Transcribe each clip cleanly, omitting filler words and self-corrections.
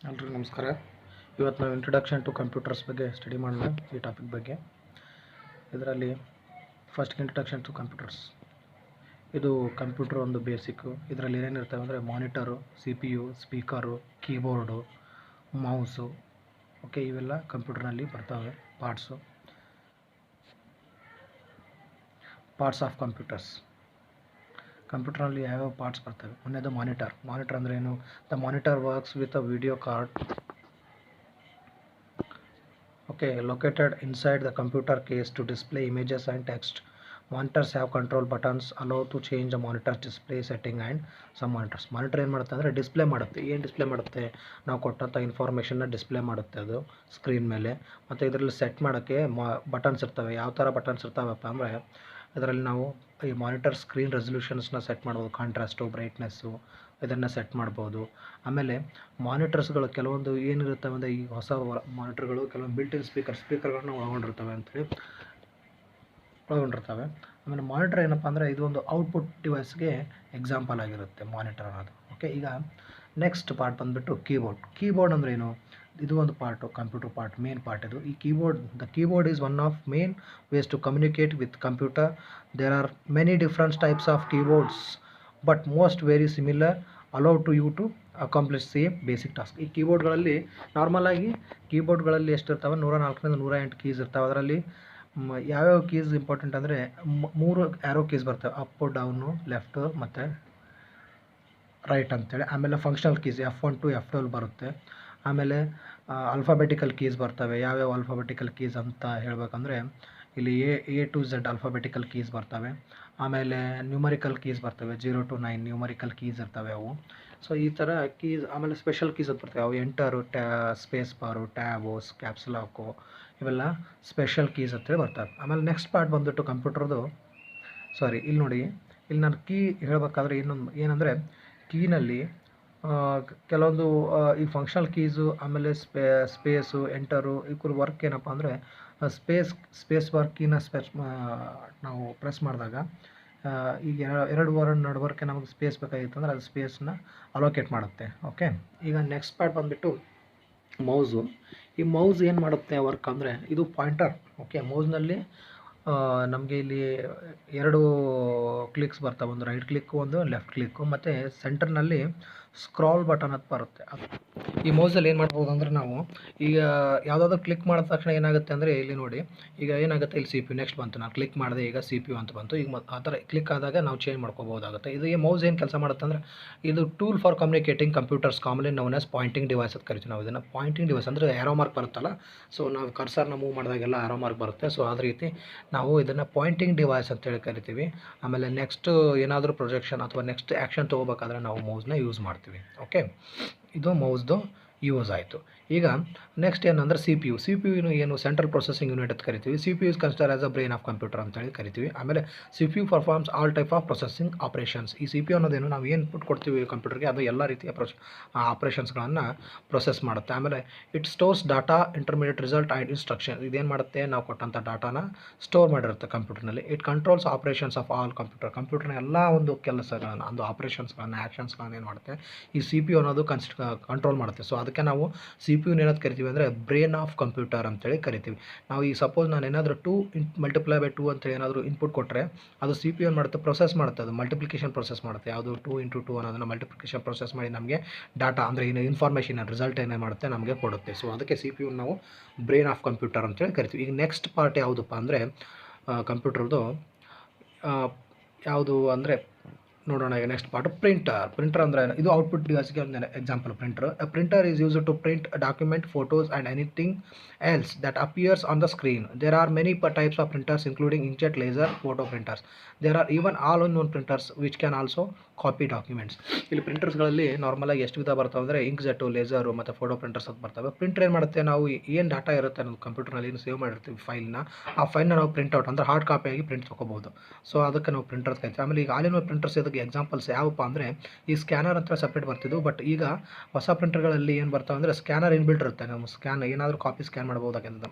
ಎಲ್ರಿಗೂ ನಮಸ್ಕಾರ. ಇವತ್ತು ನಾವು ಇಂಟ್ರೊಡಕ್ಷನ್ ಟು ಕಂಪ್ಯೂಟರ್ಸ್ ಬಗ್ಗೆ ಸ್ಟಡಿ ಮಾಡೋಣ. ಈ ಟಾಪಿಕ್ ಬಗ್ಗೆ ಇದರಲ್ಲಿ ಫಸ್ಟ್ ಇಂಟ್ರೊಡಕ್ಷನ್ ಟು ಕಂಪ್ಯೂಟರ್ಸ್. ಇದು ಕಂಪ್ಯೂಟರ್ ಒಂದು ಬೇಸಿಕ್ಕು. ಇದರಲ್ಲಿ ಏನೇನಿರ್ತವೆ ಅಂದರೆ monitor, CPU, speaker, keyboard, mouse. Okay, ಇವೆಲ್ಲ ಕಂಪ್ಯೂಟರ್ನಲ್ಲಿ ಬರ್ತವೆ. Parts of computers. ಕಂಪ್ಯೂಟರ್ನಲ್ಲಿ ಯಾವ್ಯಾವ ಪಾರ್ಟ್ಸ್ ಬರ್ತವೆ? ಒಂದೇದು ಮಾನಿಟರ್ ಅಂದರೆ ಏನು? The monitor works with a video card, okay, located inside the computer case to display images and text. Monitors have control buttons allow to change the monitor's display setting and some monitors. Monitor ಏನು ಮಾಡುತ್ತೆ ಅಂದರೆ display ಮಾಡುತ್ತೆ. ಏನು display ಮಾಡುತ್ತೆ? ನಾವು ಕೊಟ್ಟಂಥ ಇನ್ಫಾರ್ಮೇಷನ್ನ display ಮಾಡುತ್ತೆ ಅದು ಸ್ಕ್ರೀನ್ ಮೇಲೆ. ಮತ್ತು ಇದರಲ್ಲಿ ಸೆಟ್ ಮಾಡೋಕ್ಕೆ ಬಟನ್ಸ್ ಇರ್ತವೆ. ಯಾವ ಥರ ಬಟನ್ಸ್ ಇರ್ತಾವಪ್ಪ ಅಂದರೆ ಇದರಲ್ಲಿ ನಾವು ಈ ಮಾನಿಟರ್ ಸ್ಕ್ರೀನ್ ರೆಸಲ್ಯೂಷನ್ಸ್ನ ಸೆಟ್ ಮಾಡ್ಬೋದು. ಕಾಂಟ್ರಾಸ್ಟು, ಬ್ರೈಟ್ನೆಸ್ಸು ಇದನ್ನು ಸೆಟ್ ಮಾಡ್ಬೋದು. ಆಮೇಲೆ ಮಾನಿಟರ್ಸ್ಗಳು ಕೆಲವೊಂದು ಏನಿರುತ್ತವೆ ಅಂದರೆ ಈ ಹೊಸ ಮಾನಿಟರ್ಗಳು ಕೆಲವೊಂದು ಬಿಲ್ಟ್ ಇನ್ ಸ್ಪೀಕರ್ಗಳನ್ನ ಒಳಗೊಂಡಿರ್ತವೆ. ಆಮೇಲೆ ಮಾನಿಟರ್ ಏನಪ್ಪ ಅಂದರೆ ಇದು ಒಂದು ಔಟ್ಪುಟ್ ಡಿವೈಸ್ಗೆ ಎಕ್ಸಾಂಪಲ್ ಆಗಿರುತ್ತೆ ಮಾನಿಟರ್ ಅನ್ನೋದು. ಓಕೆ, ಈಗ ನೆಕ್ಸ್ಟ್ ಪಾರ್ಟ್ ಬಂದುಬಿಟ್ಟು ಕೀಬೋರ್ಡ್ ಅಂದರೆ ಏನು? ಇದು ಒಂದು part, computer part, main part ಇದು. ಈ the keyboard is one of main ways to communicate with computer. There are many different types of keyboards but most very similar, allow to you to accomplish same basic task. ಈ ಕೀಬೋರ್ಡ್ಗಳಲ್ಲಿ ನಾರ್ಮಲಾಗಿ ಕೀಬೋರ್ಡ್ಗಳಲ್ಲಿ ಎಷ್ಟಿರ್ತಾವೆ? 104ರಿಂದ 108 keys ಇರ್ತಾವೆ. ಅದರಲ್ಲಿ ಯಾವ್ಯಾವ keys important ಅಂದರೆ 3 arrow keys ಬರ್ತವೆ, Appu, down, left ಮತ್ತು right ಅಂತೇಳಿ. ಆಮೇಲೆ functional keys F1 to F12 ಬರುತ್ತೆ. ಆಮೇಲೆ ಅಲ್ಫಾಬೆಟಿಕಲ್ ಕೀಸ್ ಬರ್ತವೆ. ಯಾವ್ಯಾವ ಅಲ್ಫಾಬೆಟಿಕಲ್ ಕೀಸ್ ಅಂತ ಹೇಳಬೇಕಂದ್ರೆ ಇಲ್ಲಿ A to Z alphabetical keys ಬರ್ತವೆ. ಆಮೇಲೆ ನ್ಯೂಮರಿಕಲ್ ಕೀಸ್ ಬರ್ತವೆ, 0 to 9 ನ್ಯೂಮರಿಕಲ್ ಕೀಸ್ ಇರ್ತವೆ ಅವು. ಸೊ ಈ ಥರ ಕೀಸ್. ಆಮೇಲೆ ಸ್ಪೆಷಲ್ ಕೀಸ್ ಅಂತ ಬರ್ತವೆ. ಅವು ಎಂಟರು, ಸ್ಪೇಸ್ ಬಾರು, ಟ್ಯಾಬು, ಕ್ಯಾಪ್ಸ್ ಲಾಕು, ಇವೆಲ್ಲ ಸ್ಪೆಷಲ್ ಕೀಸ್ ಅಂತೇಳಿ ಬರ್ತವೆ. ಆಮೇಲೆ ನೆಕ್ಸ್ಟ್ ಪಾರ್ಟ್ ಬಂದುಬಿಟ್ಟು ಕಂಪ್ಯೂಟರ್ದು, ಇಲ್ಲಿ ನೋಡಿ, ಇಲ್ಲಿ ನಾನು ಕೀ ಹೇಳಬೇಕಾದ್ರೆ ಏನಂದರೆ ಕೀನಲ್ಲಿ ಕೆಲವೊಂದು ಈ ಫಂಕ್ಷನಲ್ ಕೀಸು, ಆಮೇಲೆ ಸ್ಪೇಸು, ಎಂಟರು, ಇವ್ರ ವರ್ಕ್ ಏನಪ್ಪ ಅಂದರೆ ಸ್ಪೇಸ್ ಬಾರ್ ಕೀನ ನಾವು ಪ್ರೆಸ್ ಮಾಡಿದಾಗ ಈಗ ಎರಡು ನಡುವರ್ಕೆ ನಮಗೆ ಸ್ಪೇಸ್ ಬೇಕಾಗಿತ್ತು ಅಂದರೆ ಅದು ಸ್ಪೇಸ್ನ ಅಲೋಕೇಟ್ ಮಾಡುತ್ತೆ. ಓಕೆ, ಈಗ ನೆಕ್ಸ್ಟ್ ಪಾರ್ಟ್ ಬಂದುಬಿಟ್ಟು ಮೌಸು. ಈ ಮೌಸ್ ಏನು ಮಾಡುತ್ತೆ ವರ್ಕ್ ಅಂದರೆ ಇದು ಪಾಯಿಂಟರ್. ಓಕೆ, ಮೌಸ್ನಲ್ಲಿ ನಮಗೆ ಇಲ್ಲಿ 2 ಕ್ಲಿಕ್ಸ್ ಬರ್ತವೆ, ಒಂದು ರೈಟ್ ಕ್ಲಿಕ್ಕು, ಒಂದು ಲೆಫ್ಟ್ ಕ್ಲಿಕ್ಕು, ಮತ್ತು ಸೆಂಟರ್ನಲ್ಲಿ ಸ್ಕ್ರಾಲ್ ಬಟನ್ ಅಂತ ಬರುತ್ತೆ. ಈ ಮೌಸಲ್ಲಿ ಏನು ಮಾಡ್ಬೋದು ಅಂದರೆ ನಾವು ಈಗ ಯಾವುದಾದ್ರೂ ಕ್ಲಿಕ್ ಮಾಡಿದ ತಕ್ಷಣ ಏನಾಗುತ್ತೆ ಅಂದರೆ ಇಲ್ಲಿ ನೋಡಿ, ಈಗ ಏನಾಗುತ್ತೆ, ಇಲ್ಲಿ CPU ನೆಕ್ಸ್ಟ್ ಬಂತು, ನಾನು ಕ್ಲಿಕ್ ಮಾಡಿದೆ, ಈಗ CPU ಅಂತ ಬಂತು. ಈಗ ಆ ಥರ ಕ್ಲಿಕ್ ಆದಾಗ ನಾವು ಚೇಂಜ್ ಮಾಡ್ಕೋಬೋದಾಗುತ್ತೆ. ಇದು ಈ ಮೌಸ್ ಏನು ಕೆಲಸ ಮಾಡುತ್ತೆ ಅಂದರೆ ಇದು tool for communicating computers, commonly known as pointing device ಅಂತ ಕರಿತೀವಿ ನಾವು ಇದನ್ನು. ಪಾಯಿಂಟಿಂಗ್ ಡಿವೈಸ್ ಅಂದರೆ ಆ್ಯರೋ ಮಾರ್ಕ್ ಬರುತ್ತಲ್ಲ, ಸೊ ನಾವು ಕರ್ಸರ್ನ ಮೂವ್ ಮಾಡಿದಾಗೆಲ್ಲ ಆ್ಯರೋ ಮಾರ್ಕ್ ಬರುತ್ತೆ. ಸೊ ಅದೇ ರೀತಿ ನಾವು ಇದನ್ನು ಪಾಯಿಂಟಿಂಗ್ ಡಿವೈಸ್ ಅಂತೇಳಿ ಕರಿತೀವಿ. ಆಮೇಲೆ ನೆಕ್ಸ್ಟ್ ಏನಾದರೂ ಪ್ರೊಜೆಕ್ಷನ್ ಅಥವಾ ನೆಕ್ಸ್ಟ್ ಆ್ಯಕ್ಷನ್ ತೊಗೋಬೇಕಾದ್ರೆ ನಾವು ಮೌಸ್ನ ಯೂಸ್ ಮಾಡ್ತೀವಿ. ಓಕೆ, ಇದು ಮೌಸ್ದು ಯೂಸ್ ಆಯಿತು. ಈಗ ನೆಕ್ಸ್ಟ್ ಏನಂದರೆ CPU ಏನು ಸೆಂಟ್ರಲ್ ಪ್ರೊಸೆಸಿಂಗ್ ಯೂನಿಟ್ ಅಂತ ಕರಿತೀವಿ. CPU is consider as a brain of computer ಅಂತೇಳಿ ಕರಿತೀವಿ. ಆಮೇಲೆ CPU performs all type of processing operations. ಈ CPU ಅನ್ನೋದೇನು, ನಾವು ಏನು ಇನ್ಪುಟ್ ಕೊಡ್ತೀವಿ ಕಂಪ್ಯೂಟರ್ಗೆ ಅದು ಎಲ್ಲ ರೀತಿಯ ಆಪ್ರೇಷನ್ಸ್ಗಳನ್ನು ಪ್ರೊಸೆಸ್ ಮಾಡುತ್ತೆ. ಆಮೇಲೆ it stores data, intermediate result and instruction. ಇದೇನು ಮಾಡುತ್ತೆ, ನಾವು ಕೊಟ್ಟಂಥ ಡಾಟಾನ ಸ್ಟೋರ್ ಮಾಡಿರುತ್ತೆ ಕಂಪ್ಯೂಟರ್ನಲ್ಲಿ. It controls operations of all ಕಂಪ್ಯೂಟರ್ನ ಎಲ್ಲ ಒಂದು ಕೆಲಸಗಳನ್ನು, ಒಂದು ಆಪ್ರೇಷನ್ಸ್ಗಳನ್ನು, ಆ್ಯಕ್ಷನ್ಸ್ಗಳನ್ನು ಏನು ಮಾಡುತ್ತೆ ಈ CPU ಅನ್ನೋದು ಕಂಟ್ರೋಲ್ ಮಾಡುತ್ತೆ. ಸೊ ಅದಕ್ಕೆ ನಾವು CPU ಏನಂತ ಕರಿತೀವಿ ಅಂದರೆ ಬ್ರೈನ್ ಆಫ್ ಕಂಪ್ಯೂಟರ್ ಅಂತೇಳಿ ಕರಿತೀವಿ. ನಾವು ಈ ಸಪೋಸ್ ನಾನು ಏನಾದರೂ 2 × 2 ಅಂತೇಳಿ ಏನಾದರೂ ಇನ್ಪುಟ್ ಕೊಟ್ಟರೆ ಅದು CPU ಏನು ಮಾಡುತ್ತೆ, ಪ್ರೊಸೆಸ್ ಮಾಡುತ್ತೆ, ಅದು ಮಲ್ಟಿಪ್ಲಿಕೇಶನ್ ಪ್ರೊಸೆಸ್ ಮಾಡುತ್ತೆ. ಯಾವುದು 2 × 2 ಅನ್ನೋದನ್ನು ಮಲ್ಟಿಪ್ಲಿಕೇಶನ್ ಪ್ರೊಸೆಸ್ ಮಾಡಿ ನಮಗೆ ಡಾಟಾ ಅಂದರೆ ಏನು ಇನ್ಫಾರ್ಮೇಷನ್ ರಿಸಲ್ಟ್ ಏನೇ ಮಾಡುತ್ತೆ ನಮಗೆ ಕೊಡುತ್ತೆ. ಸೊ ಅದಕ್ಕೆ CPU ನಾವು ಬ್ರೈನ್ ಆಫ್ ಕಂಪ್ಯೂಟರ್ ಅಂತೇಳಿ ಕರಿತೀವಿ. ಈಗ ನೆಕ್ಸ್ಟ್ ಪಾರ್ಟ್ ಯಾವುದಪ್ಪ ಅಂದರೆ ಕಂಪ್ಯೂಟರ್ದು ಯಾವುದು ಅಂದರೆ ನೋಡೋಣ. ಈಗ ನೆಕ್ಸ್ಟ್ ಪಾರ್ಟ್ ಪ್ರಿಂಟರ್ ಅಂದರೆ ಇದು ಔಟ್ಪುಟ್ ಡಿವೈಸ್ಗೆ ಒಂದು example. Printer is used to print document, photos and anything else that appears on the screen. There are many types of printers including inkjet, laser, photo printers. There are even all-in-one printers which can also copy documents. ಇಲ್ಲಿ ಪ್ರಿಂಟರ್ಸ್ಗಳಲ್ಲಿ ನಾರ್ಮಲಾಗಿ ಎಷ್ಟು ವಿಧ ಬರ್ತವೆ ಅಂದರೆ ಇಂಕ್ಜೆಟ್ಟು, laser ಮತ್ತು photo printers ಅಂತ ಬರ್ತವೆ. Printer ಏನು ಮಾಡುತ್ತೆ, ನಾವು ಏನು ಡಾಟಾ ಇರುತ್ತೆ ನಮ್ಮ ಕಂಪ್ಯೂಟರ್ನಲ್ಲಿ ಏನು ಸೇವ್ ಮಾಡಿರ್ತೀವಿ ಫೈಲ್ನ, ಆ ಫೈಲ್ನ ನಾವು ಪ್ರಿಂಟ್ಔಟ್ ಅಂದರೆ ಹಾರ್ಡ್ ಕಾಪಿಯಾಗಿ ಪ್ರಿಂಟ್ ತೊಗೋಬೋದು. ಸೊ ಅದಕ್ಕೆ ನಾವು ಪ್ರಿಂಟರ್ಸ್ ಕರಿತೀವಿ. ಆಮೇಲೆ ಈಗ ಆಲ್-ಇನ್-ಒನ್ ಪ್ರಿಂಟರ್ಸ್ ಇದಕ್ಕೆ ಎಕ್ಸಾಂಪಲ್ಸ್ ಯಾವಪ್ಪ ಅಂದರೆ ಈ ಸ್ಕ್ಯಾನರ್ ಅಂತ ಸಪ್ರೇಟ್ ಬರ್ತಿದ್ವು. ಬಟ್ ಈಗ ಹೊಸ ಪ್ರಿಂಟರ್ಗಳಲ್ಲಿ ಏನು ಬರ್ತಾವೆ ಅಂದರೆ ಸ್ಕ್ಯಾನರ್ ಇನ್ಬಿಲ್ಟ್ ಇರುತ್ತೆ. ನಾವು ಏನಾದರೂ ಕಾಪಿ ಸ್ಕ್ಯಾನ್ ಮಾಡ್ಬೋದಾಗಿರೋದು.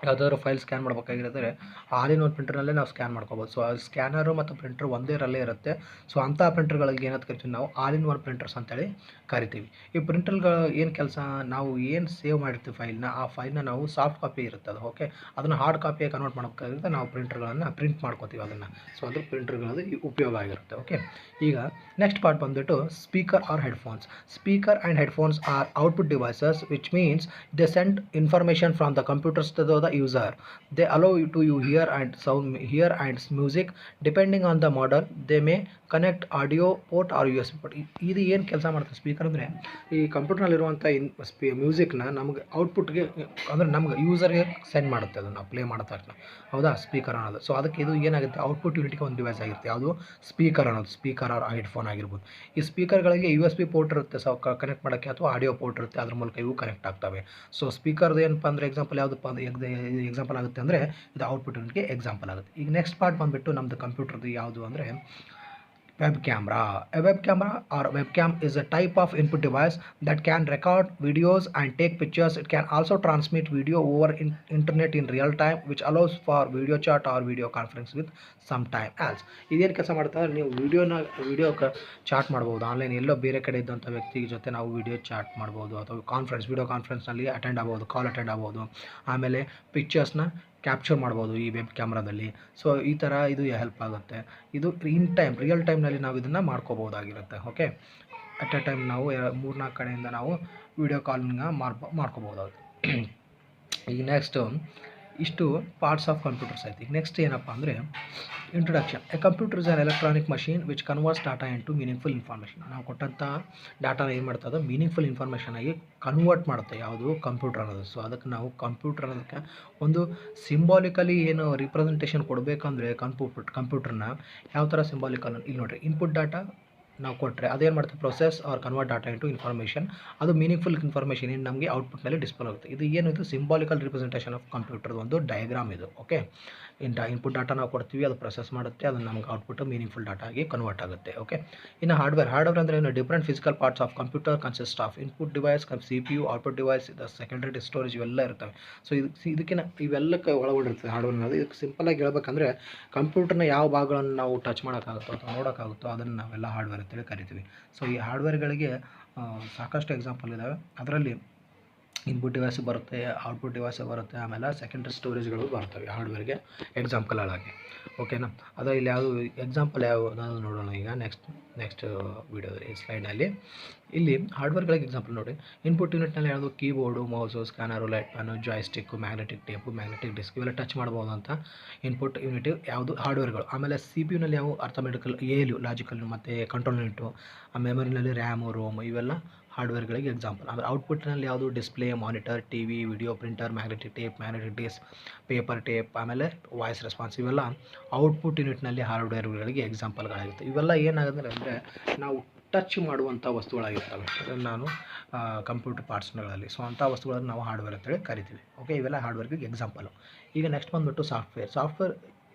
ಯಾವ್ದಾದ್ರು ಫೈಲ್ ಸ್ಕ್ಯಾನ್ ಮಾಡಬೇಕಾಗಿದ್ರೆ ಆಲ್ ಇನ್ ಒನ್ ಪ್ರಿಂಟರ್ನಲ್ಲೇ ನಾವು ಸ್ಕ್ಯಾನ್ ಮಾಡ್ಕೋಬೋದು. ಸೊ ಸ್ಕ್ಯಾನರು ಮತ್ತು ಪ್ರಿಂಟರ್ ಒಂದೇ ರಲ್ಲೇ ಇರುತ್ತೆ. ಸೊ ಅಂಥ ಪ್ರಿಂಟರ್ಗಳಿಗೆ ಏನಂತ ಕರಿತೀವಿ ನಾವು ಆಲ್ ಇನ್ ಒನ್ ಪ್ರಿಂಟರ್ಸ್ ಅಂತೇಳಿ ಕರಿತೀವಿ. ಈ ಪ್ರಿಂಟರ್ಗಳು ಏನು ಕೆಲಸ, ನಾವು ಏನು ಸೇವ್ ಮಾಡಿರ್ತೀವಿ ಫೈಲ್ನ, ಆ ಫೈಲ್ನ ನಾವು ಸಾಫ್ಟ್ ಕಾಪಿ ಇರುತ್ತೆ ಅದು, ಓಕೆ, ಅದನ್ನು ಹಾರ್ಡ್ ಕಾಪಿಯಾಗಿ ಕನ್ವರ್ಟ್ ಮಾಡಬೇಕಾಗಿರುತ್ತೆ. ನಾವು ಪ್ರಿಂಟರ್ಗಳನ್ನು ಪ್ರಿಂಟ್ ಮಾಡ್ಕೋತೀವಿ ಅದನ್ನು. ಸೊ ಅದು ಪ್ರಿಂಟರ್ಗಳದ್ದು ಉಪಯೋಗ ಆಗಿರುತ್ತೆ. ಓಕೆ, ಈಗ ನೆಕ್ಸ್ಟ್ ಪಾರ್ಟ್ ಬಂದುಬಿಟ್ಟು speaker or headphones. Speaker and headphones are output devices which means they send information from the computers to the user. They allow you to hear and music depending on the model. They may connect audio port or USB port. ಇದು ಏನು ಕೆಲಸ ಮಾಡುತ್ತೆ speaker ಅಂದರೆ, ಈ ಕಂಪ್ಯೂಟರ್ನಲ್ಲಿರುವಂಥ ಮ್ಯೂಸಿಕ್ನ ನಮಗೆ ಔಟ್ಪುಟ್ಗೆ ಅಂದರೆ ನಮ್ಗೆ ಯೂಸರ್ಗೆ send ಮಾಡುತ್ತೆ, ಅದನ್ನು ನಾವು ಪ್ಲೇ ಮಾಡೋ ತಕ್ಷಣ. ಹೌದಾ, ಸ್ಪೀಕರ್ ಅನ್ನೋದು. ಸೊ ಅದಕ್ಕೆ ಇದು ಏನಾಗುತ್ತೆ, ಔಟ್ಪುಟ್ ಯೂನಿಟ್ಗೆ ಒಂದು ಡಿವೈಸ್ ಆಗಿರುತ್ತೆ. ಯಾವುದು, ಸ್ಪೀಕರ್ ಅನ್ನೋದು. ಸ್ಪೀಕರ್ ಆರ್ ಹೆಡ್ಫೋನ್ ಆಗಿರ್ಬೋದು. ಈ ಸ್ಪೀಕರ್ಗಳಿಗೆ USB ಪೋರ್ಟ್ ಇರುತ್ತೆ, ಸೊ ಕನೆಕ್ಟ್ ಮಾಡೋಕ್ಕೆ, ಅಥವಾ ಆಡಿಯೋ ಪೋರ್ಟ್ ಇರುತ್ತೆ, ಅದ್ರ ಮೂಲಕ ಇವು ಕನೆಕ್ಟ್ ಆಗ್ತವೆ. ಸೊ ಸ್ಪೀಕರ್ದು ಏನಪ್ಪ ಅಂದರೆ ಎಕ್ಸಾಂಪಲ್ ಯಾವುದಪ್ಪ ಅಂದರೆ ಎಕ್ಸಾಂಪಲ್ ಆಗುತ್ತೆ ಅಂದರೆ ಇದು ಔಟ್ಪುಟ್ ಯೂನಿಟ್ಗೆ ಎಕ್ಸಾಂಪಲ್ ಆಗುತ್ತೆ. ಈಗ ನೆಕ್ಸ್ಟ್ ಪಾರ್ಟ್ ಬಂದುಬಿಟ್ಟು ನಮ್ಮದು ಕಂಪ್ಯೂಟರ್ದು ಯಾವುದು ಅಂದರೆ web camera. A web camera or webcam is a type of input device that can record videos and take pictures. It can also transmit video over internet in real time, which allows for video chat or video conference with sometime else. ಇದೇನು ಕೆಲಸ ಮಾಡ್ತಾರೆ, ನೀವು video chat ಮಾಡ್ಬೋದು online, ಎಲ್ಲೋ ಬೇರೆ ಕಡೆ ಇದ್ದಂಥ ವ್ಯಕ್ತಿ ಜೊತೆ ನಾವು ವಿಡಿಯೋ ಚಾಟ್ ಮಾಡ್ಬೋದು, ಅಥವಾ ವಿಡಿಯೋ ಕಾನ್ಫರೆನ್ಸ್ನಲ್ಲಿ ಅಟೆಂಡ್ ಆಗ್ಬೋದು, ಕಾಲ್ ಅಟೆಂಡ್ ಆಗ್ಬೋದು. ಆಮೇಲೆ ಪಿಕ್ಚರ್ಸ್ನ ಕ್ಯಾಪ್ಚರ್ ಮಾಡ್ಬೋದು ಈ ವೆಬ್ ಕ್ಯಾಮ್ರಾದಲ್ಲಿ. ಸೊ ಈ ಥರ ಇದು ಹೆಲ್ಪ್ ಆಗುತ್ತೆ. ಇದು ರಿಯಲ್ ಟೈಮ್ನಲ್ಲಿ ನಾವು ಇದನ್ನು ಮಾಡ್ಕೋಬೋದಾಗಿರುತ್ತೆ. ಓಕೆ, ಅಟ್ ಎ ಟೈಮ್ ನಾವು 3-4 ಕಡೆಯಿಂದ ನಾವು ವಿಡಿಯೋ ಕಾಲಿಂಗ ಮಾಡ್ಕೋಬೋದಾಗುತ್ತೆ. ಈಗ ನೆಕ್ಸ್ಟು ಇಷ್ಟು ಪಾರ್ಟ್ಸ್ ಆಫ್ ಕಂಪ್ಯೂಟರ್ಸ್ ಆಯ್ತು. ಈಗ ನೆಕ್ಸ್ಟ್ ಏನಪ್ಪ ಅಂದರೆ introduction. A computer is on electronic machine which converts data into meaningful information. ನಾವು ಕೊಟ್ಟಂಥ ಡಾಟಾನ ಏನು ಮಾಡ್ತದೆ, ಮೀನಿಂಗ್ಫುಲ್ ಇನ್ಫಾರ್ಮೇಷನ್ ಆಗಿ ಕನ್ವರ್ಟ್ ಮಾಡುತ್ತೆ ಯಾವುದು, ಕಂಪ್ಯೂಟರ್ ಅನ್ನೋದು. ಸೊ ಅದಕ್ಕೆ ನಾವು ಕಂಪ್ಯೂಟರ್ ಅನ್ನೋದಕ್ಕೆ ಒಂದು ಸಿಂಬಾಲಿಕಲಿ ಏನು ರಿಪ್ರೆಸೆಂಟೇಷನ್ ಕೊಡಬೇಕಂದ್ರೆ ಕಂಪ್ಯೂಟರ್ನ ಯಾವ ಥರ ಸಿಂಬಾಲಿಕಲ್, ಇಲ್ಲಿ ನೋಡಿರಿ, ಇನ್ಪುಟ್ ಡಾಟಾ ನಾವು ಕೊಟ್ಟರೆ ಅದೇನು ಮಾಡ್ತೀವಿ, process or convert data into information. ಅದು ಮೀನಿಂಗ್ಫುಲ್ ಇನ್ಫಾರ್ಮೇಷನ್ ಏನು ನಮಗೆ ಔಟ್ಪುಟ್ನಲ್ಲಿ ಡಿಸ್ಪ್ಲೇ ಆಗುತ್ತೆ. ಇದು ಏನು, ಇದು ಸಿಂಬಾಲಿಕಲ್ ರಿಪ್ರೆಸೆಂಟೇಷನ್ ಆಫ್ ಕಂಪ್ಯೂಟರ್ದು ಒಂದು ಡಯಾಗ್ರಾಮ್ ಇದು. ಓಕೆ, ಇನ್ಪುಟ್ ಡಾಟಾ ನಾವು ಕೊಡ್ತೀವಿ, ಅದು ಪ್ರೊಸೆಸ್ ಮಾಡುತ್ತೆ, ಅದು ನಮ್ಗೆ ಔಟ್ಪುಟ್ ಮೀನಿಂಗ್ಫುಲ್ ಡಾಟಾ ಆಗಿ ಕನ್ವರ್ಟ್ ಆಗುತ್ತೆ. ಓಕೆ, ಇನ್ನು ಹಾರ್ಡ್ವೇರ್ ಅಂದರೆ ಏನು, different physical parts of computer consist of input device, CPU, output device, ಇದು ಸೆಕೆಂಡರಿ ಸ್ಟೋರೇಜ್, ಇವೆಲ್ಲ ಇರ್ತವೆ. ಸೊ ಇದಕ್ಕಿಂತ ಇವೆಲ್ಲಕ್ಕೆ ಒಳಗೊಂಡಿರ್ತದೆ ಹಾರ್ಡ್ವೇರ್ ಅನ್ನೋದು. ಇದಕ್ಕೆ ಸಿಂಪಲಾಗಿ ಹೇಳ್ಬೇಕಂದ್ರೆ ಕಂಪ್ಯೂಟರ್ನ ಯಾವ ಭಾಗಗಳನ್ನು ನಾವು ಟಚ್ ಮಾಡೋಕ್ಕಾಗುತ್ತೋ ಅಥವಾ ನೋಡೋಕ್ಕಾಗುತ್ತೋ ಅದನ್ನು ನಾವೆಲ್ಲ ಹಾರ್ಡ್ವೇರ್ ಅಂತೇಳಿ ಕರಿತೀವಿ. ಸೊ ಈ ಹಾರ್ಡ್ವೇರ್ಗಳಿಗೆ ಸಾಕಷ್ಟು ಎಕ್ಸಾಂಪಲ್ ಇದ್ದಾವೆ. ಅದರಲ್ಲಿ ಇನ್ಪುಟ್ ಡಿವೈಸ್ ಬರುತ್ತೆ, ಔಟ್ಪುಟ್ ಡಿವೈಸ್ ಬರುತ್ತೆ, ಆಮೇಲೆ ಸೆಕೆಂಡರಿ ಸ್ಟೋರೇಜ್ಗಳು ಬರ್ತವೆ ಹಾರ್ಡ್ವೇರ್ಗೆ ಎಕ್ಸಾಂಪಲ್ಗಳಾಗಿ. ಓಕೆನಾ, ಅದರ ಇಲ್ಲಿ ಯಾವುದು ಎಕ್ಸಾಂಪಲ್ ಯಾವುದು ನೋಡೋಣ ಈಗ ನೆಕ್ಸ್ಟ್ ವೀಡಿಯೋ ಈ ಸ್ಲೈಡ್ನಲ್ಲಿ. ಇಲ್ಲಿ ಹಾರ್ಡ್ವೇರ್ಗಳಿಗೆ ಎಕ್ಸಾಂಪಲ್ ನೋಡಿ. ಇನ್ಪುಟ್ ಯೂನಿಟ್ನಲ್ಲಿ ಯಾವುದು, keyboard, mouse, scanner, light pen, joystick, magnetic tape, magnetic disk, ಇವೆಲ್ಲ ಟಚ್ ಮಾಡ್ಬೋದು ಅಂತ ಇನ್ಪುಟ್ ಯೂನಿಟ್ ಯಾವುದು, ಹಾರ್ಡ್ವೇರ್ಗಳು. ಆಮೇಲೆ CPU ಯಾವ, ಅರ್ಥಮೆಟಿಕಲ್, ALU ಲಾಜಿಕಲ್, ಮತ್ತು ಕಂಟ್ರೋಲ್ ಯೂನಿಟು, ಆ ಮೆಮೊರಿನಲ್ಲಿ ರ್ಯಾಮು, ರೋಮ್, ಇವೆಲ್ಲ ಹಾರ್ಡ್ವೇರ್ಗಳಿಗೆ ಎಕ್ಸಾಂಪಲ್. ಆಮೇಲೆ ಔಟ್ಪುಟ್ನಲ್ಲಿ ಯಾವುದು, display, monitor, TV, video, printer, magnetic tape, magnetic disc, paper tape, ಆಮೇಲೆ ವಾಯ್ಸ್ ರೆಸ್ಪಾನ್ಸ್, ಇವೆಲ್ಲ ಔಟ್ಪುಟ್ ಯೂನಿಟ್ನಲ್ಲಿ ಹಾರ್ಡ್ವೇರ್ಗಳಿಗೆ ಎಕ್ಸಾಂಪಲ್ಗಳಾಗಿರುತ್ತೆ. ಇವೆಲ್ಲ ಏನಾಗುತ್ತೆ ಅಂದರೆ ನಾವು ಟಚ್ ಮಾಡುವಂಥ ವಸ್ತುಗಳಾಗಿರ್ತವೆ ನಾನು ಕಂಪ್ಯೂಟರ್ ಪಾರ್ಟ್ಸ್ಗಳಲ್ಲಿ. ಸೊ ಅಂಥ ವಸ್ತುಗಳನ್ನು ನಾವು ಹಾರ್ಡ್ವೇರ್ ಅಂತೇಳಿ ಕರಿತೀವಿ. ಓಕೆ, ಇವೆಲ್ಲ ಹಾರ್ಡ್ವೇರ್ಗೆ ಎಕ್ಸಾಂಪಲು. ಈಗ ನೆಕ್ಸ್ಟ್ ಬಂದುಬಿಟ್ಟು software.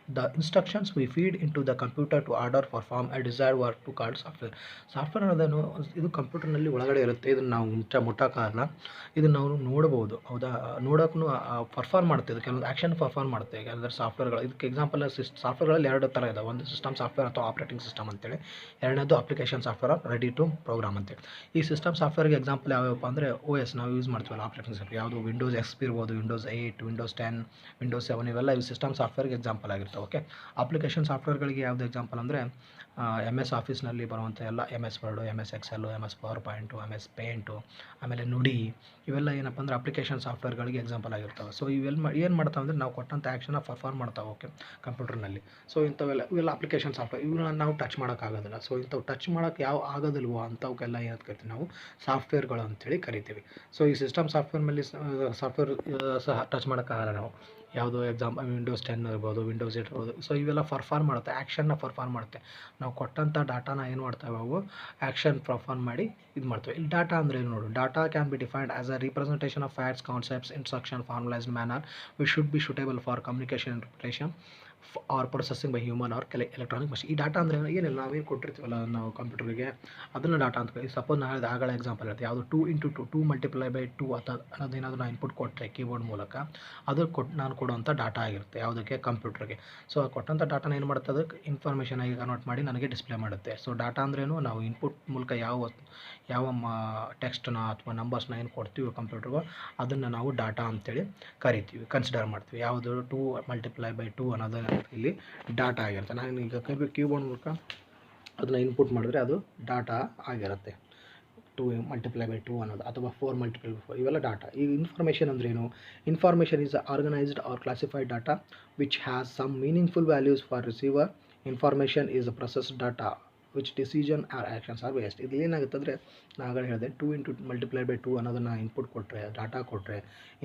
The instructions we feed into the computer to order, perform a desired work to called software. Software ಅನ್ನೋದೇನು, ಇದು ಕಂಪ್ಯೂಟರ್ನಲ್ಲಿ ಒಳಗಡೆ ಇರುತ್ತೆ. ಇದನ್ನು ನಾವು ಮುಟ್ಟೋಕ್ಕಾಗಲ್ಲ, ಇದನ್ನು ನಾವು ನೋಡ್ಬೋದು. ಹೌದಾ, ನೋಡೋಕ್ಕೂ ಪರ್ಫಾರ್ಮ್ ಮಾಡುತ್ತೆ, ಇದು ಕೆಲವೊಂದು ಆ್ಯಕ್ಷನ್ ಪರ್ಫಾರ್ಮ್ ಮಾಡುತ್ತೆ. ಯಾಕಂದರೆ ಸಾಫ್ಟ್ವೇರ್ಗಳು, ಇದಕ್ಕೆ ಎಕ್ಸಾಂಪಲ್ ಸಾಫ್ಟ್ವೇರ್ಗಳಲ್ಲಿ 2 ಥರ ಇದಾವೆ. ಒಂದು ಸಿಸ್ಟಮ್ ಸಾಫ್ಟ್ವೇರ್ ಅಥವಾ ಆಪ್ರೇಟಿಂಗ್ ಸಿಸ್ಟಮ್ ಅಂತೇಳಿ, ಎರಡನೇದು application software ready to program ಅಂತೇಳಿ. ಈ ಸಿಸ್ಟಮ್ ಸಾಫ್ಟ್ವೇರ್ಗೆ ಎಕ್ಸಾಂಪಲ್ ಯಾವ್ಯಾವಪ್ಪ ಅಂದರೆ OS ನಾವು ಯೂಸ್ ಮಾಡ್ತೀವಲ್ಲ, ಆಪ್ರೇಟಿಂಗ್ ಸಾಫ್ಟ್ವೇರ್ ಯಾವುದು, ವಿಂಡೋಸ್ XP ಇರ್ಬೋದು, ವಿಂಡೋಸ್ 8, ವಿಂಡೋಸ್ 10, ವಿಂಡೋಸ್ 7, ಇವೆಲ್ಲ ಇವು ಸಿಸ್ಟಮ್ ಸಾಫ್ಟ್ವೇರ್ಗೆ ಎಕ್ಸಾಂಪಲ್ ಆಗಿರ್ತವೆ. ಓಕೆ, ಅಪ್ಲಿಕೇಶನ್ ಸಾಫ್ಟ್ವೇರ್ಗಳಿಗೆ ಯಾವುದು ಎಕ್ಸಾಂಪಲ್ ಅಂದರೆ MS ಆಫೀಸ್ನಲ್ಲಿ ಬರುವಂಥ ಎಲ್ಲ MS word, MS Excel, MS power point, MS paint, ಆಮೇಲೆ ನುಡಿ, ಇವೆಲ್ಲ ಏನಪ್ಪ ಅಂದರೆ ಅಪ್ಲಿಕೇಶನ್ ಸಾಫ್ಟ್ವೇರ್ಗಳಿಗೆ ಎಕ್ಸಾಂಪಲ್ ಆಗಿರ್ತವೆ. ಸೊ ಏನು ಮಾಡ್ತಾವೆ ಅಂದರೆ ನಾವು ಕೊಟ್ಟಂಥ ಆ್ಯಕ್ಷನ್ನ ಪರ್ಫಾರ್ಮ್ ಮಾಡ್ತಾವೆ. ಓಕೆ, ಕಂಪ್ಯೂಟರ್ನಲ್ಲಿ. ಸೊ ಇವೆಲ್ಲ ಅಪ್ಲಿಕೇಶನ್ ಸಾಫ್ಟ್ವೇರ್, ಇವುಗಳನ್ನ ನಾವು ಟಚ್ ಮಾಡೋಕ್ಕಾಗೋದಿಲ್ಲ. ಸೊ ಇಂಥವು ಟಚ್ ಮಾಡೋಕ್ಕೆ ಆಗೋದಿಲ್ವೋ ಅಂಥವಕ್ಕೆಲ್ಲ ಏನಂತ ಕರಿತೀವಿ ನಾವು, ಸಾಫ್ಟ್ವೇರ್ಗಳು ಅಂತೇಳಿ ಕರಿತೀವಿ. ಸೊ ಈ ಸಿಸ್ಟಮ್ ಸಾಫ್ಟ್ವೇರ್ ಸಹ ಟಚ್ ಮಾಡೋಕ್ಕಾಗಲ್ಲ ನಾವು. ಯಾವುದು ವಿಂಡೋಸ್ 10 ಇರ್ಬೋದು, ವಿಂಡೋಸ್ 8 ಇರ್ಬೋದು. ಸೊ ಇವೆಲ್ಲ ಪರ್ಫಾರ್ಮ್ ಮಾಡುತ್ತೆ, ಆ್ಯಕ್ಷನ್ನ ಪರ್ಫಾರ್ಮ್ ಮಾಡುತ್ತೆ. ನಾವು ಕೊಟ್ಟಂಥ ಡಾಟಾನ ಏನು ಮಾಡ್ತೇವೆ, ಅವು ಆ್ಯಕ್ಷನ್ ಪರ್ಫಾರ್ಮ್ ಮಾಡಿ ಇದು ಮಾಡ್ತೇವೆ. ಇಲ್ಲಿ ಡಾಟಾ ಅಂದರೆ ಏನು ನೋಡು, data can be defined as a representation of facts, concepts, instruction, formalised manner which should be suitable for communication, interpretation, or processing by human or electronic machine. ಈ ಡಾಟಾ ಅಂದರೆ ಏನಿಲ್ಲ, ನಾವೇನು ಕೊಟ್ಟಿರ್ತೀವಲ್ಲ ನಾವು ಕಂಪ್ಯೂಟರ್ಗೆ ಅದನ್ನು ಡಾಟಾ ಅಂತ ಕರೀತೀವಿ. ಸಪೋಸ್ ನಾನು ಹೇಳಿದ ಆಗಲೇ ಎಕ್ಸಾಂಪಲ್ ಹೇಳ್ತೀವಿ, ಯಾವುದು 2 ಮಲ್ಟಿಪ್ಲೈ ಬೈ 2 ಅನ್ನೋದೇನಾದರೂ ನಾನು ಇನ್ಪುಟ್ ಕೊಟ್ಟರೆ ಕೀಬೋರ್ಡ್ ಮೂಲಕ, ಅದು ನಾನು ಕೊಡುವಂಥ ಡಾಟಾ ಆಗಿರುತ್ತೆ ಯಾವುದಕ್ಕೆ, ಕಂಪ್ಯೂಟರ್ಗೆ. ಸೊ ಕೊಟ್ಟಂಥ ಡಾಟಾನ ಏನು ಮಾಡುತ್ತೆ, ಅದಕ್ಕೆ ಇನ್ಫಾರ್ಮೇಷನ್ ಆಗಿ ಕನ್ವರ್ಟ್ ಮಾಡಿ ನನಗೆ ಡಿಸ್ಪ್ಲೇ ಮಾಡುತ್ತೆ. ಸೊ ಡಾಟಾ ಅಂದ್ರೇನು, ನಾವು ಇನ್ಪುಟ್ ಮೂಲಕ ಯಾವ ಟೆಕ್ಸ್ಟನ್ನ ಅಥವಾ ನಂಬರ್ಸ್ನ ಏನು ಕೊಡ್ತೀವಿ ಕಂಪ್ಯೂಟರ್ಗೆ, ಅದನ್ನು ನಾವು ಡಾಟಾ ಅಂತೇಳಿ ಕರಿತೀವಿ, ಕನ್ಸಿಡರ್ ಮಾಡ್ತೀವಿ. ಯಾವುದು 2 ಮಲ್ಟಿಪ್ಲೈ ಬೈ 2 ಅನ್ನೋದು ಇಲ್ಲಿ ಡಾಟಾ ಆಗಿರುತ್ತೆ. ನಾನು ಈಗ ಕೀಬೋರ್ಡ್ ಮೂಲಕ ಅದನ್ನು ಇನ್ಪುಟ್ ಮಾಡಿದ್ರೆ ಅದು ಡಾಟಾ ಆಗಿರುತ್ತೆ. 2 ಮಲ್ಟಿಪ್ಲೈ ಬೈ 2 ಅನ್ನೋದು, ಅಥವಾ 4 ಮಲ್ಟಿಪ್ಲೈ ಬೈ 4, ಇವೆಲ್ಲ ಡಾಟಾ. ಈ ಇನ್ಫಾರ್ಮೇಷನ್ ಅಂದ್ರೇನು, information is organised or classified data which has some meaningful values for receiver. Information is a process data which decision or actions are based. ಇದು ಏನಾಗುತ್ತೆ ಅಂದರೆ, ನಾನು ಆಗಲೇ ಹೇಳಿದೆ 2 ಮಲ್ಟಿಪ್ಲೈ ಬೈ 2 ಅನ್ನೋದನ್ನು ಇನ್ಪುಟ್ ಕೊಟ್ಟರೆ, ಡಾಟಾ ಕೊಟ್ಟರೆ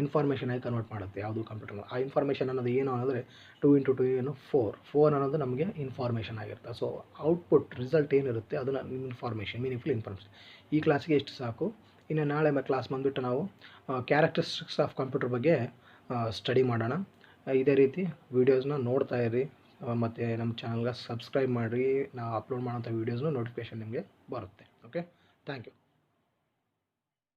ಇನ್ಫಾರ್ಮೇಷನ್ ಆಗಿ ಕನ್ವರ್ಟ್ ಮಾಡುತ್ತೆ ಯಾವುದು ಕಂಪ್ಯೂಟರ್ನ. ಆ ಇನ್ಫಾರ್ಮೇಷನ್ ಅನ್ನೋದು ಏನು ಅಂದರೆ 2 × 2 ಏನು 4 ಅನ್ನೋದು ನಮಗೆ ಇನ್ಫಾರ್ಮೇಷನ್ ಆಗಿರುತ್ತೆ. ಸೊ ಔಟ್ಪುಟ್ ರಿಸಲ್ಟ್ ಏನಿರುತ್ತೆ ಅದನ್ನು ಇನ್ಫಾರ್ಮೇಷನ್, ಮೀನಿಂಗ್ಫುಲ್ ಇನ್ಫಾರ್ಮೇಷನ್. ಈ ಕ್ಲಾಸಿಗೆ ಇಷ್ಟು ಸಾಕು. ಇನ್ನು ನಾಳೆ ಕ್ಲಾಸ್ ಬಂದುಬಿಟ್ಟು ನಾವು ಕ್ಯಾರೆಕ್ಟರಿಸ್ಟಿಕ್ಸ್ ಆಫ್ ಕಂಪ್ಯೂಟರ್ ಬಗ್ಗೆ ಸ್ಟಡಿ ಮಾಡೋಣ. ಇದೇ ರೀತಿ ವೀಡಿಯೋಸ್ನ ನೋಡ್ತಾ ಇರಿ, ಮತ್ತು ನಮ್ಮ ಚಾನಲ್ಗೆ ಸಬ್ಸ್ಕ್ರೈಬ್ ಮಾಡಿರಿ. ನಾವು ಅಪ್ಲೋಡ್ ಮಾಡೋಂಥ ವೀಡಿಯೋಸ್ನ ನೋಟಿಫಿಕೇಷನ್ ನಿಮಗೆ ಬರುತ್ತೆ. Okay, thank you.